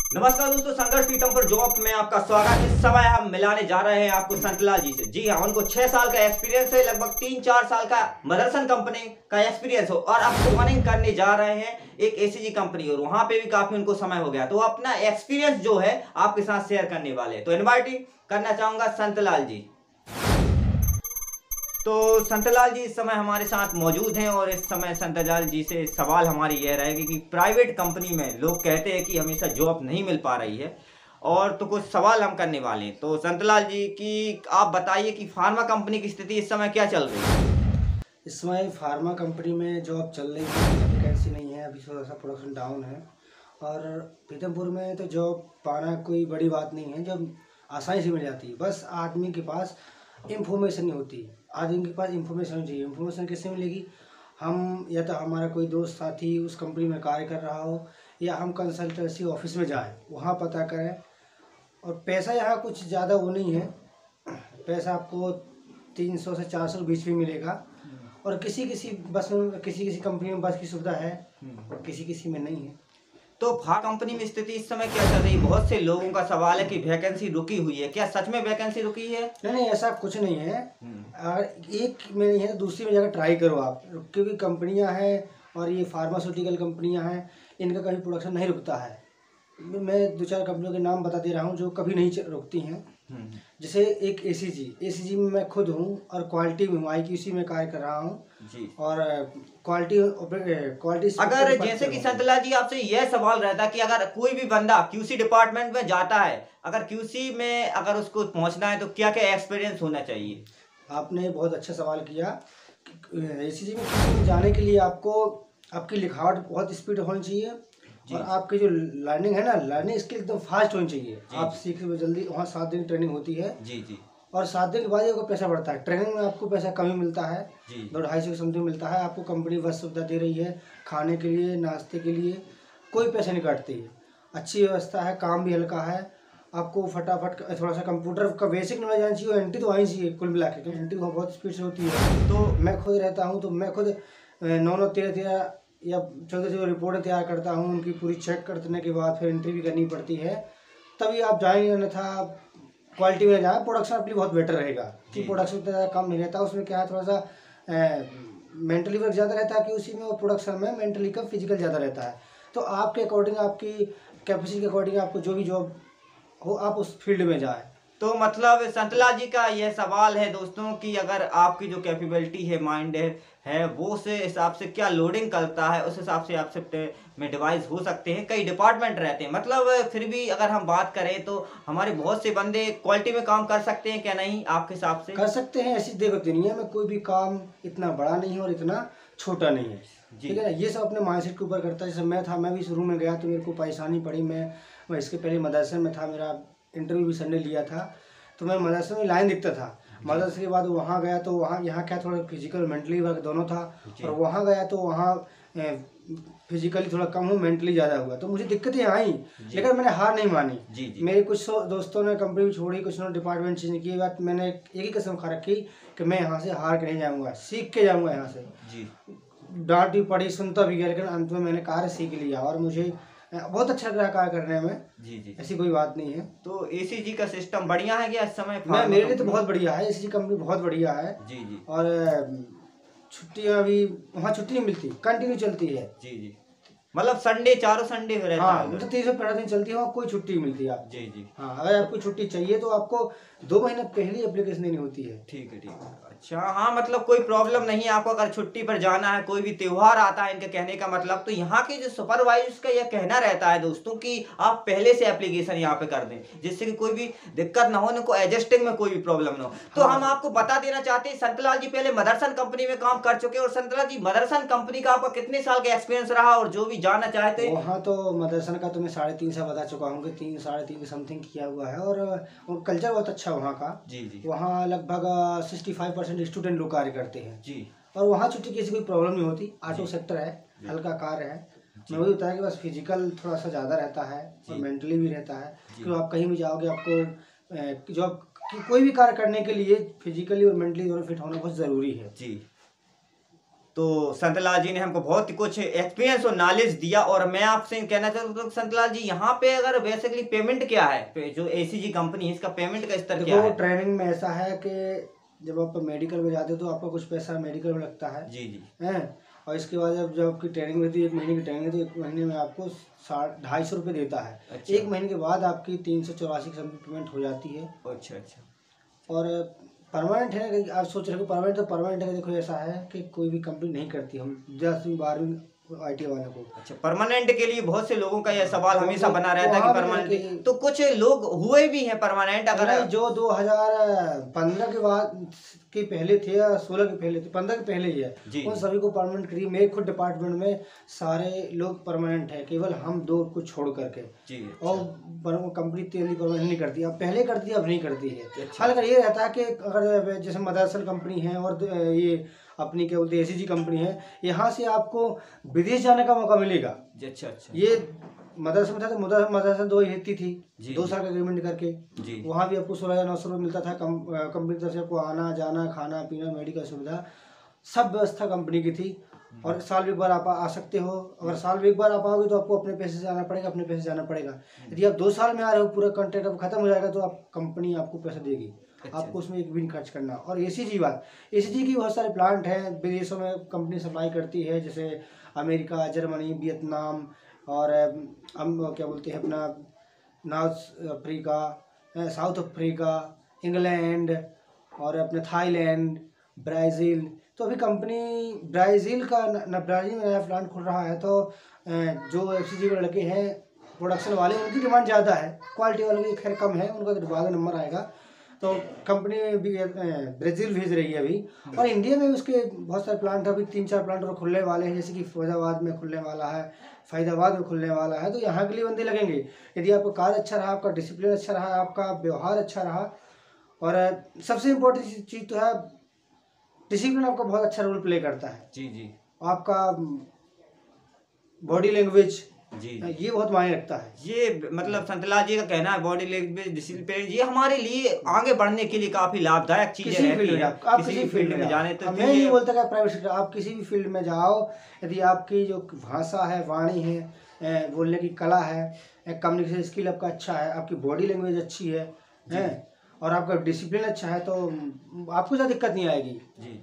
नमस्कार दोस्तों, संघर्ष पीठम पर जॉब में आपका स्वागत। इस समय हम मिलाने जा रहे हैं आपको संतलाल जी से। जी हाँ, उनको 6 साल का एक्सपीरियंस है, लगभग 3-4 साल का मदरसन कंपनी का एक्सपीरियंस हो और अब ज्वाइनिंग करने जा रहे हैं एक एसीजी कंपनी और वहां पे भी काफी उनको समय हो गया, तो अपना एक्सपीरियंस जो है आपके साथ शेयर करने वाले हैं। तो इन्वाइट करना चाहूंगा संतलाल जी। तो संतलाल जी इस समय हमारे साथ मौजूद हैं और इस समय संतलाल जी से सवाल हमारी यह रहेगी कि प्राइवेट कंपनी में लोग कहते हैं कि हमेशा जॉब नहीं मिल पा रही है, और तो कुछ सवाल हम करने वाले हैं। तो संतलाल जी की आप बताइए कि फार्मा कंपनी की स्थिति इस समय क्या चल रही है? इस समय फार्मा कंपनी में जॉब चल रही है, वैकेंसी नहीं है, अभी थोड़ा सा प्रोडक्शन डाउन है। और पीतमपुर में तो जॉब पाना कोई बड़ी बात नहीं है, जब आसानी से मिल जाती है। बस आदमी के पास इंफॉर्मेशन नहीं होती, आदमी के पास इंफॉर्मेशन होनी चाहिए। इंफॉर्मेशन किससे मिलेगी? हम या तो हमारा कोई दोस्त साथी उस कंपनी में कार्य कर रहा हो, या हम कंसल्टेंसी ऑफिस में जाएँ, वहाँ पता करें। और पैसा यहाँ कुछ ज़्यादा वो नहीं है, पैसा आपको 300 से 400 बीच में मिलेगा। और किसी किसी बस में, किसी कंपनी में बस की सुविधा है और किसी किसी में नहीं है। तो फार्मा कंपनी में स्थिति इस समय क्या चल रही है? बहुत से लोगों का सवाल है कि वैकेंसी रुकी हुई है, क्या सच में वैकेंसी रुकी है? नहीं, ऐसा कुछ नहीं है। अगर एक में नहीं है तो दूसरी में जाकर ट्राई करो आप, क्योंकि कंपनियां हैं और ये फार्मास्यूटिकल कंपनियां हैं, इनका कभी प्रोडक्शन नहीं रुकता है। मैं 2-4 कंपनियों के नाम बता दे रहा हूँ जो कभी नहीं रुकती हैं। जैसे एक एसीजी में मैं खुद हूँ और क्वालिटी में हूँ, IQC में कार्य कर रहा हूँ जी। और क्वालिटी अगर जैसे कि संतलाल जी आपसे यह सवाल रहता है कि अगर कोई भी बंदा QC डिपार्टमेंट में जाता है, अगर QC में अगर उसको पहुंचना है तो क्या क्या एक्सपीरियंस होना चाहिए? आपने बहुत अच्छा सवाल किया। एसीजी में QC में जाने के लिए आपको आपकी लिखावट बहुत स्पीड होनी चाहिए और आपकी जो लर्निंग है ना, लर्निंग स्किल एकदम फास्ट होनी चाहिए। आप सीख जल्दी, वहाँ 7 दिन ट्रेनिंग होती है जी। और 7 दिन के बाद आपको पैसा बढ़ता है। ट्रेनिंग में आपको पैसा कम ही मिलता है, 2-250 समथिंग मिलता है। आपको कंपनी बस सुविधा दे रही है, खाने के लिए, नाश्ते के लिए कोई पैसा नहीं काटती है। अच्छी व्यवस्था है, काम भी हल्का है। आपको फटाफट थोड़ा सा कंप्यूटर का बेसिक नॉलेज आना चाहिए, एंट्री तो आनी चाहिए कुल मिला के, एंट्री वहाँ बहुत स्पीड से होती है। तो मैं खुद रहता हूँ, तो मैं खुद 9-9, 13-13 या 14 रिपोर्टें तैयार करता हूँ। उनकी पूरी चेक करने के बाद फिर एंट्री भी करनी पड़ती है, तभी आप जाएंगे। अन्यथा क्वालिटी में जाए, प्रोडक्शन अपनी बहुत बेटर रहेगा कि प्रोडक्शन ज़्यादा कम नहीं रहता। उसमें क्या है, थोड़ा सा मेंटली वर्क ज़्यादा रहता है कि उसी में, और प्रोडक्शन में मेंटली कम, फिजिकल ज़्यादा रहता है। तो आपके अकॉर्डिंग, आपकी कैपेसिटी के अकॉर्डिंग आपको जो भी जॉब हो, आप उस फील्ड में जाए। तो मतलब संतलाल जी का यह सवाल है दोस्तों कि अगर आपकी जो कैपेबिलिटी है, माइंड है वो उस हिसाब से क्या लोडिंग करता है, उस हिसाब से आपसे में डिवाइस हो सकते हैं। कई डिपार्टमेंट रहते हैं, मतलब फिर भी अगर हम बात करें तो हमारे बहुत से बंदे क्वालिटी में काम कर सकते हैं, क्या नहीं आपके हिसाब से? कर सकते हैं, ऐसी देखो दुनिया में कोई भी काम इतना बड़ा नहीं है और इतना छोटा नहीं है, ठीक है ना। ये सब अपने माइंडसेट के ऊपर करता है। जैसे मैं भी शुरू में गया तो मेरे को परेशानी पड़ी। मैं इसके पहले मदरसे में था, मेरा इंटरव्यू भी सर ने लिया था, तो मैं मदरसे में लाइन दिखता था। मदरसे के बाद वहाँ गया तो वहाँ, यहाँ क्या थोड़ा फिजिकल मेंटली वर्क दोनों था, और वहाँ गया तो वहाँ फिजिकली थोड़ा कम हो, मेंटली ज़्यादा हुआ, तो मुझे दिक्कतें आई, लेकिन मैंने हार नहीं मानी। मेरे कुछ दोस्तों ने कंपनी छोड़ी, कुछ ने डिपार्टमेंट चेंज किए। बात मैंने एक ही कसम खा रखी कि मैं यहाँ से हार के नहीं जाऊँगा, सीख के जाऊँगा यहाँ से। डांट भी पड़ी, सुनता भी गया, लेकिन अंत में मैंने कार्य सीख लिया और मुझे बहुत अच्छा लग रहा है कार्य करने में। ऐसी कोई बात नहीं है। तो एसीजी का सिस्टम बढ़िया है क्या इस समय? मेरे लिए तो बहुत बढ़िया है, एसीजी कंपनी बहुत बढ़िया है जी। और छुट्टियां भी वहाँ छुट्टी नहीं मिलती, कंटिन्यू चलती है जी। मतलब संडे, चारों संडे रहता है? मतलब 315 दिन चलती है, वहाँ कोई छुट्टी मिलती है आपको जी। हाँ, अगर आपको छुट्टी चाहिए तो आपको 2 महीने पहले एप्लीकेशन देनी होती है। ठीक है। अच्छा, हाँ, मतलब कोई प्रॉब्लम नहीं है आपको अगर छुट्टी पर जाना है, कोई भी त्योहार आता है, इनके कहने का मतलब। तो यहाँ के जो सुपरवाइजर का यह कहना रहता है दोस्तों कि आप पहले से एप्लीकेशन यहाँ पे कर दें, जिससे कि कोई भी दिक्कत ना हो, उनको एडजस्टिंग में कोई भी प्रॉब्लम ना हो। तो हम आपको बता देना चाहते हैं, संतलाल जी पहले मदरसन कंपनी में काम कर चुके हैं। और संतलाल जी, मदरसन कंपनी का आपका कितने साल का एक्सपीरियंस रहा, और जो भी जानना चाहते हैं? वहाँ तो मदरसन का तो मैं 3.5 साल बता चुका हूँ कि 3-3.5 समथिंग किया हुआ है। और कल्चर बहुत अच्छा वहाँ का जी। वहाँ लगभग 65% स्टूडेंट लोग कार्य करते हैं जी। और वहाँ छुट्टी की कोई प्रॉब्लम नहीं होती। ऑटो सेक्टर है, हल्का कार्य है। मैं वही बताया कि बस फिजिकल थोड़ा सा ज़्यादा रहता है और मेंटली भी रहता है, क्योंकि आप कहीं भी जाओगे, आपको जॉब कोई भी कार्य करने के लिए फिजिकली और मेंटली दोनों फिट होना बहुत ज़रूरी है जी। तो संतलाल जी ने हमको बहुत कुछ एक्सपीरियंस और नॉलेज दिया। और मैं आपसे कहना चाहता हूँ तो संतलाल जी, यहाँ पे अगर बेसिकली पेमेंट क्या है, जो एसीजी कंपनी है इसका पेमेंट का स्तर क्या है? ट्रेनिंग में ऐसा है कि जब आप मेडिकल में जाते हो तो आपका कुछ पैसा मेडिकल में लगता है जी जी हैं। और इसके बाद जब आपकी ट्रेनिंग होती है, 1 महीने की ट्रेनिंग है, तो 1 महीने में आपको 250 रुपये देता है। अच्छा। 1 महीने के बाद आपकी 384 की पेमेंट हो जाती है। अच्छा अच्छा। और परमानेंट है कि आप सोच रहे हो परमानेंट, तो परमानेंट है, देखो ऐसा है कि कोई भी कंपनी नहीं करती हम 10वीं 12वीं IT वालों को। अच्छा, परमानेंट के लिए बहुत से लोगों का यह सवाल हमेशा बना रहता है कि परमानेंट, तो कुछ लोग हुए भी हैं परमानेंट। अगर जो 2015 के बाद के पहले थे या 16 के पहले थे, 15 के पहले ही है, उन सभी को परमानेंट करिए। मेरे खुद डिपार्टमेंट में सारे लोग परमानेंट है, केवल हम 2 को छोड़ करके जी। और कंपनी तेली परमानेंट नहीं करती, अब पहले करती है अब नहीं करती है। हालांकि ये रहता है कि अगर जैसे मदरसल कंपनी है और ये अपनी क्या बोलते हैं एसीजी कंपनी है, यहाँ से आपको विदेश जाने का मौका मिलेगा। अच्छा अच्छा। ये मदरसा में था तो मदरसा 2 ही रहती थी, 2 साल का एग्रीमेंट करके जी। वहाँ भी आपको 16,900 रुपये मिलता था। कंपनी की तरफ से आपको आना जाना खाना पीना मेडिकल सुविधा सब व्यवस्था कंपनी की थी। और साल में एक बार आप आ सकते हो। अगर साल में एक बार आप आओगे तो आपको अपने पैसे से आना पड़ेगा, अपने पैसे से जाना पड़ेगा। यदि आप 2 साल में आ रहे हो, पूरा कॉन्ट्रैक्ट अब खत्म हो जाएगा तो आप कंपनी आपको पैसा देगी। अच्छा। आपको उसमें एक भी नहीं खर्च करना। और एसीजी की बहुत सारे प्लांट हैं, विदेशों में कंपनी सप्लाई करती है, जैसे अमेरिका, जर्मनी, वियतनाम और हम क्या बोलते हैं अपना north Africa, south Africa, England और अपने थाईलैंड, ब्राज़ील। तो अभी कंपनी ब्राज़ील में नया प्लांट खुल रहा है। तो जो एसीजी के लड़के हैं प्रोडक्शन वाले, उनकी डिमांड ज़्यादा है, क्वालिटी वालों की खैर कम है, उनका बाद नंबर आएगा। तो कंपनी भी ब्राज़ील भेज रही है अभी। और इंडिया में उसके बहुत सारे प्लांट अभी 3-4 प्लांट और खुलने वाले हैं, जैसे कि फैजाबाद में खुलने वाला है, फरीदाबाद में खुलने वाला है। तो यहाँ के लिए बंदे लगेंगे यदि आपका कार्य अच्छा रहा, आपका डिसिप्लिन अच्छा रहा, आपका व्यवहार अच्छा रहा। और सबसे इम्पोर्टेंट चीज़ तो है डिसिप्लिन, आपका बहुत अच्छा रोल प्ले करता है जी जी। आपका बॉडी लैंग्वेज जी, ये बहुत मायने रखता है। ये मतलब संतलाल जी का कहना है बॉडी लैंग्वेज डिसिप्लिन ये हमारे लिए आगे बढ़ने के लिए काफी लाभदायक चीज है। आप किसी फील्ड में जाने तो मैं नहीं बोलता कि प्राइवेट सेक्टर, आप किसी भी फील्ड में जाओ, यदि आपकी जो भाषा है, वाणी है, बोलने की कला है, कम्युनिकेशन स्किल आपका अच्छा है, आपकी बॉडी लैंग्वेज अच्छी है और आपका डिसिप्लिन अच्छा है, तो आपको ज़्यादा दिक्कत नहीं आएगी जी।